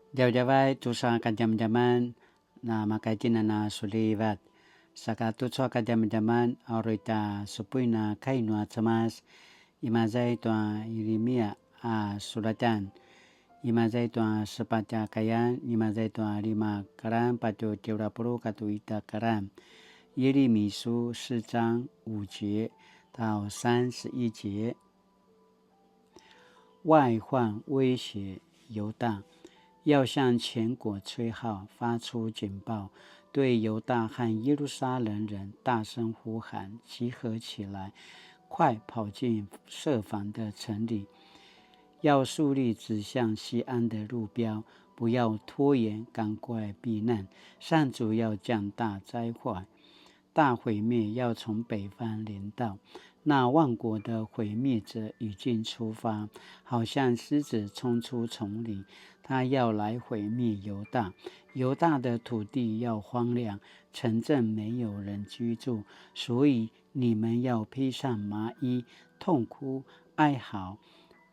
Jauh-jauh tusa ka jam-jaman na makaitin na sulibat. Saka tutsa ka jam-jaman aurita supui na kainua cemas. Imazai tua Yeremia suratan. Imazai tua sepaca kayan. Imazai tua 5 karam pato 90 katu ita karam.耶利米书4章5节到31节。外患威胁犹大，要向全国吹号，发出警报，对犹大和耶路撒冷人大声呼喊：集合起来，快跑进设防的城里，要树立指向西安的路标，不要拖延，赶快避难。上主要降大灾祸，大毁灭要从北方临到。那万国的毁灭者已经出发，好像狮子冲出丛林，他要来毁灭犹大。犹大的土地要荒凉，城镇没有人居住，所以你们要披上麻衣，痛哭哀嚎，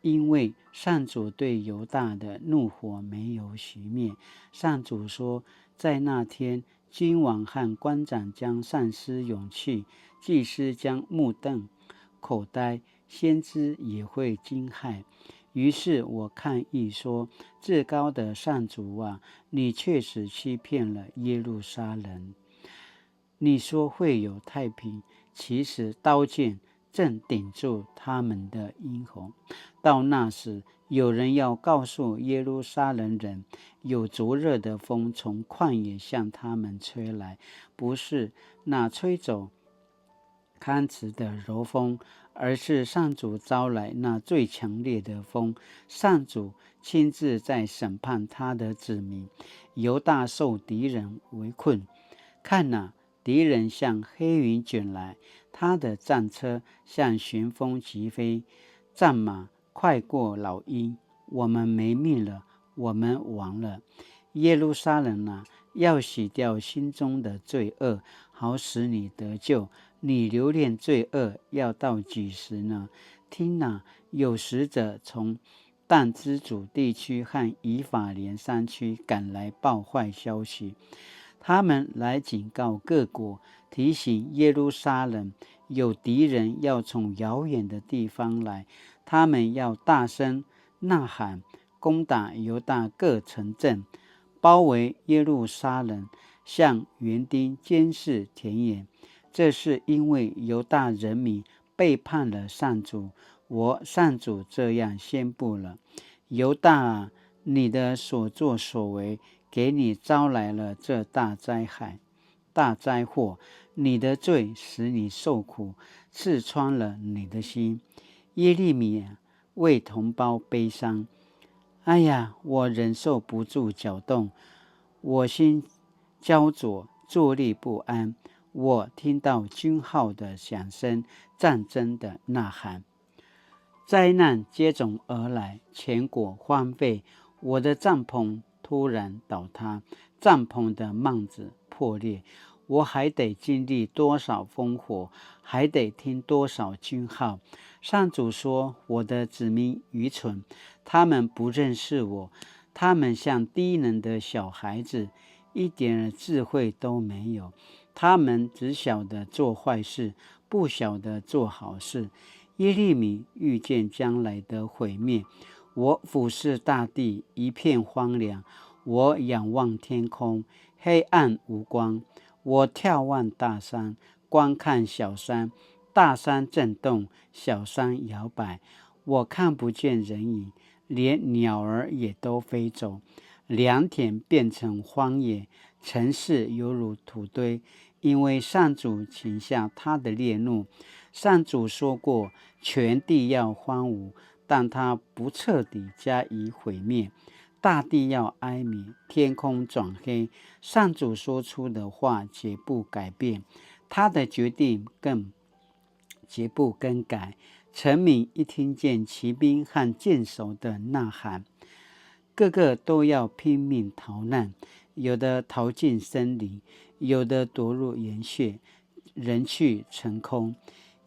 因为上主对犹大的怒火没有熄灭。上主说，在那天，君王和官长将丧失勇气，祭司将目瞪口呆，先知也会惊骇。于是我抗议说，至高的上主啊，你确实欺骗了耶路撒冷。你说会有太平，其实刀剑正顶住他们的咽喉。到那时，有人要告诉耶路撒冷人，有灼热的风从旷野向他们吹来，不是那吹走康茨的柔风，而是上主招来那最强烈的风。上主亲自在审判他的子民。犹大受敌人围困，看哪，敌人向黑云卷来，他的战车像旋风疾飞，战马快过老鹰。我们没命了，我们亡了。耶路撒冷啊，要洗掉心中的罪恶，好使你得救。你留恋罪恶要到几时呢？听哪，有使者从但支主地区和以法莲山区赶来报坏消息，他们来警告各国，提醒耶路撒冷有敌人要从遥远的地方来，他们要大声呐喊，攻打犹大各城镇，包围耶路撒冷，像园丁监视田野。这是因为犹大人民背叛了上主，我上主这样宣布了：犹大啊，你的所作所为给你招来了这大灾害、大灾祸，你的罪使你受苦，刺穿了你的心。耶利米为同胞悲伤，哎呀，我忍受不住搅动，我心焦灼，坐立不安。我听到军号的响声，战争的呐喊，灾难接踵而来，全国荒废。我的帐篷突然倒塌，帐篷的幔子破裂。我还得经历多少烽火，还得听多少军号。上主说，我的子民愚蠢，他们不认识我，他们像低能的小孩子，一点智慧都没有。他们只晓得做坏事，不晓得做好事。耶利米预见将来的毁灭。我俯视大地，一片荒凉。我仰望天空，黑暗无光。我眺望大山，观看小山，大山震动，小山摇摆。我看不见人影，连鸟儿也都飞走。良田变成荒野，城市犹如土堆，因为上主倾下他的烈怒。上主说过，全地要荒芜，但他不彻底加以毁灭。大地要哀鸣，天空转黑。上主说出的话绝不改变，他的决定更绝不更改。臣民一听见骑兵和箭手的呐喊，个个都要拼命逃难，有的逃进森林，有的躲入岩穴，人去城空。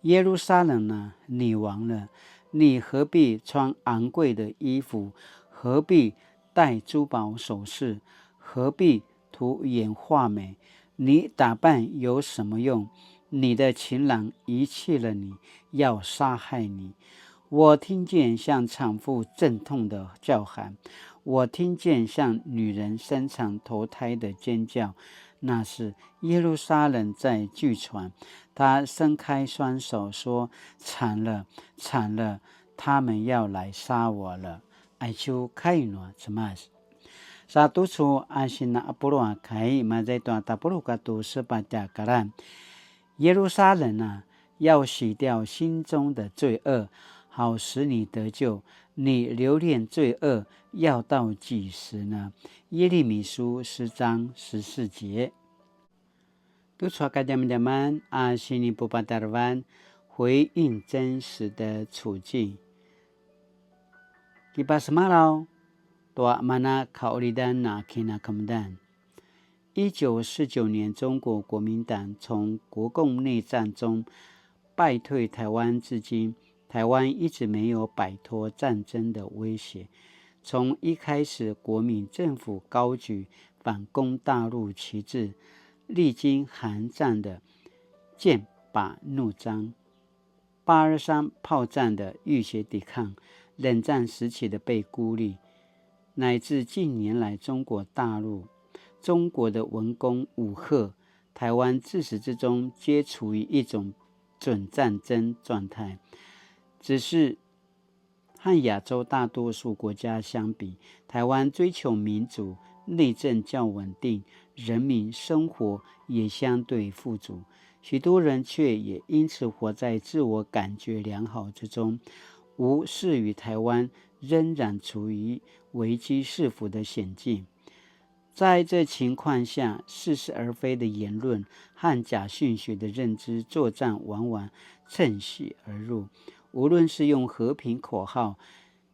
耶路撒冷啊，你亡了！你何必穿昂贵的衣服？何必戴珠宝首饰，何必涂眼画美？你打扮有什么用？你的情郎遗弃了你，要杀害你。我听见像产妇阵痛的叫喊，我听见像女人生产头胎的尖叫。那是耶路撒冷在锯喘，他伸开双手说：惨了，惨了，他们要来杀我了。爱秋开诺怎么？Satu su asina apurua kai mazai tua tapuruka tu sepada karan。耶路撒冷啊，要洗掉心中的罪恶，好使你得救。你留恋罪恶，要到几时呢？耶利米书10章14节。督促大家们心里不把台湾回应真实的处境。Kita semalau tua mana kaulidan na kina kemudian。1949年，中国国民党从国共内战中败退台湾至今，台湾一直没有摆脱战争的威胁。从一开始，国民政府高举反攻大陆旗帜，历经韩战的剑拔弩张，8·23炮战的浴血抵抗，冷战时期的被孤立，乃至近年来中国大陆、中国的文攻武吓，台湾自始至终皆处于一种准战争状态。只是和亚洲大多数国家相比，台湾追求民主，内政较稳定，人民生活也相对富足，许多人却也因此活在自我感觉良好之中，无视于台湾仍然处于危机四伏的险境。在这情况下，似是而非的言论和假讯息的认知作战往往趁虚而入。无论是用和平口号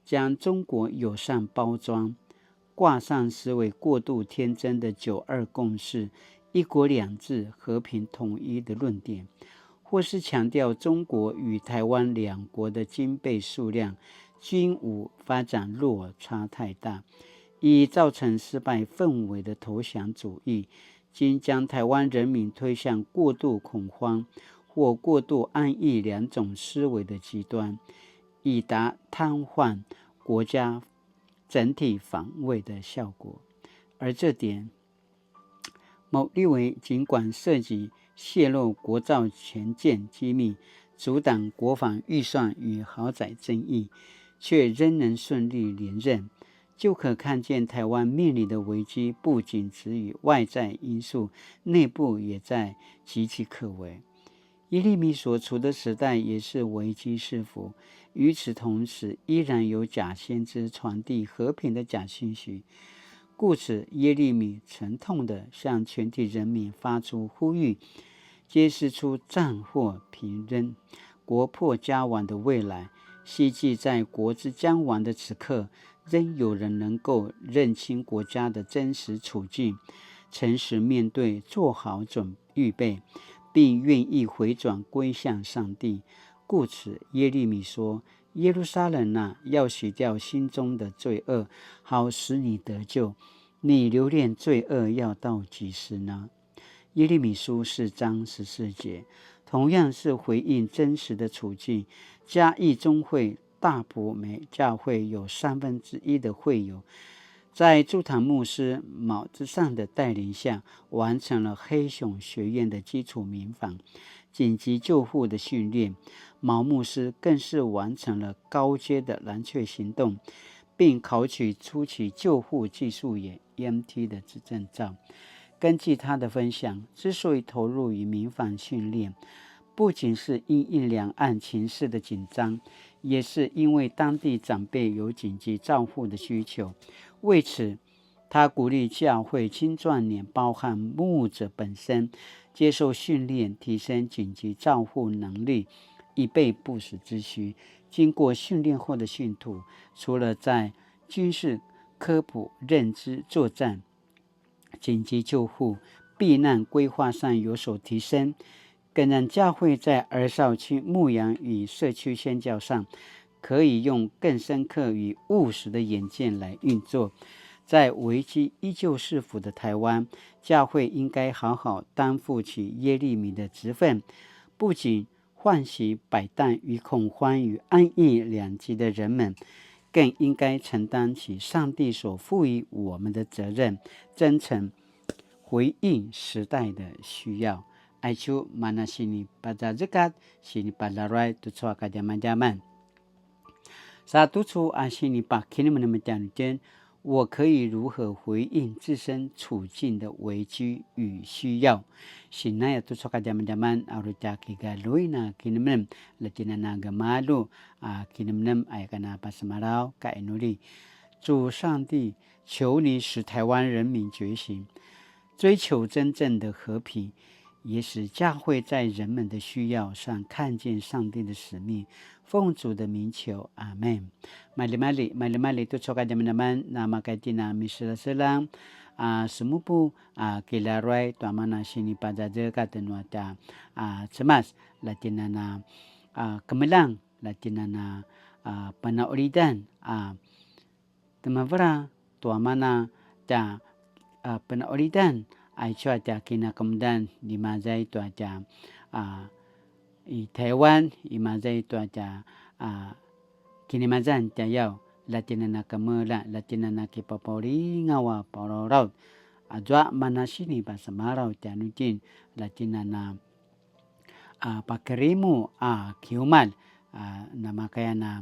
将中国友善包装，挂上实为过度天真的9·2共识、一国两制、和平统一的论点，或是强调中国与台湾两国的军备数量、军武发展落差太大，以造成失败氛围的投降主义，经将台湾人民推向过度恐慌或过度安逸两种思维的极端，以达瘫痪国家整体防卫的效果。而这点，某立委尽管涉及泄露国造前舰机密、阻挡国防预算与豪宅争议，却仍能顺利连任，就可看见台湾面临的危机不仅止于外在因素，内部也在岌岌可危。耶利米所处的时代也是危机四伏，与此同时，依然有假先知传递和平的假信息。故此，耶利米沉痛地向全体人民发出呼吁，揭示出战祸频仍、国破家亡的未来。希冀在国之将亡的此刻，仍有人能够认清国家的真实处境，诚实面对，做好预备，并愿意回转归向上帝。故此，耶利米说：耶路撒冷啊，要洗掉心中的罪恶，好使你得救。你留恋罪恶要到几时呢？耶利米书4章14节，同样是回应真实的处境。嘉义中会大埔美教会有1/3的会友，在驻堂牧师毛之上的带领下，完成了黑熊学院的基础民防、紧急救护的训练。毛牧师更是完成了高阶的蓝雀行动，并考取初期救护技术员 EMT 的证照。根据他的分享，之所以投入于民防训练，不仅是因应两岸情势的紧张，也是因为当地长辈有紧急照护的需求。为此，他鼓励教会青壮年，包含牧者本身，接受训练，提升紧急照护能力，以备不时之需。经过训练后的信徒，除了在军事科普、认知、作战、紧急救护、避难规划上有所提升，更让教会在儿少期牧养与社区宣教上，可以用更深刻与务实的眼见来运作。在危机依旧是福的台湾，教会应该好好担负起耶利米的职分，不仅唤醒百旦与恐慌与安逸两极的人们，更应该承担起上帝所赋予我们的责任，真诚回应时代的需要。Ayo mana sini pada zekat, sini pada rai tu cua ka zaman-zaman. Satu cu sini pak kini menemukan jen， 我可以如何回应自身处境的危机与需要？现在tu cua ka zaman-zaman aruja kiga luina kini menem latina naga malu kini menem ayakana pasemarau ka enuli。主上帝，求你使台湾人民觉醒，追求真正的和平，也使教会在人们的需要上看见上帝的使命。奉主的名求，阿们。Mali tu coka teman-teman nama kaitina misal selang semupu kilarai tuamana sini pada dekat nuata cemas latinana kemelang latinana panaulidan temavra tuamana ta panaulidan ai cho ta kina kemudian di mazai tu aja i Taiwan i mazai tu aja kini mazan tayau latinana kamela latinana kipapori ngawa pororau ajwa mana sini bahasa marau tianutin latinana pakerimu kiumal nama kaya na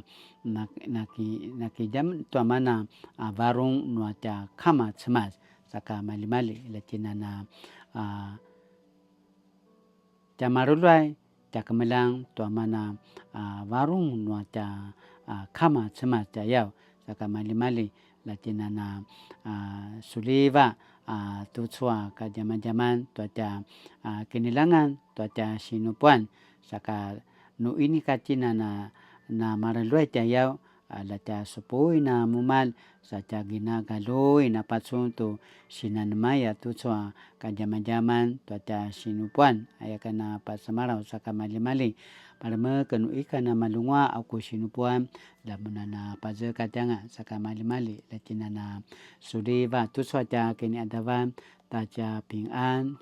jam tu mana varung nuata kama cemas saka mali-mali latinana jamarulai Takamelang tuamana varung nuata kama cemas jayau saka mali-mali latinana suliva tucua ka zaman-zaman tuaca kinilangan tuaca sinupuan saka nu ini katina na maralui jayau lata supui na mumal saca gina galui na patsun tu sinanmaya tucua ka zaman-zaman tuaca sinupuan ayakana pasamarau saka mali-mali parme kanu ikan na malungwa aku sinupuan lamunana paze katanga saka mali-mali latinana sudiva tucua ca kini adavan taca ping'an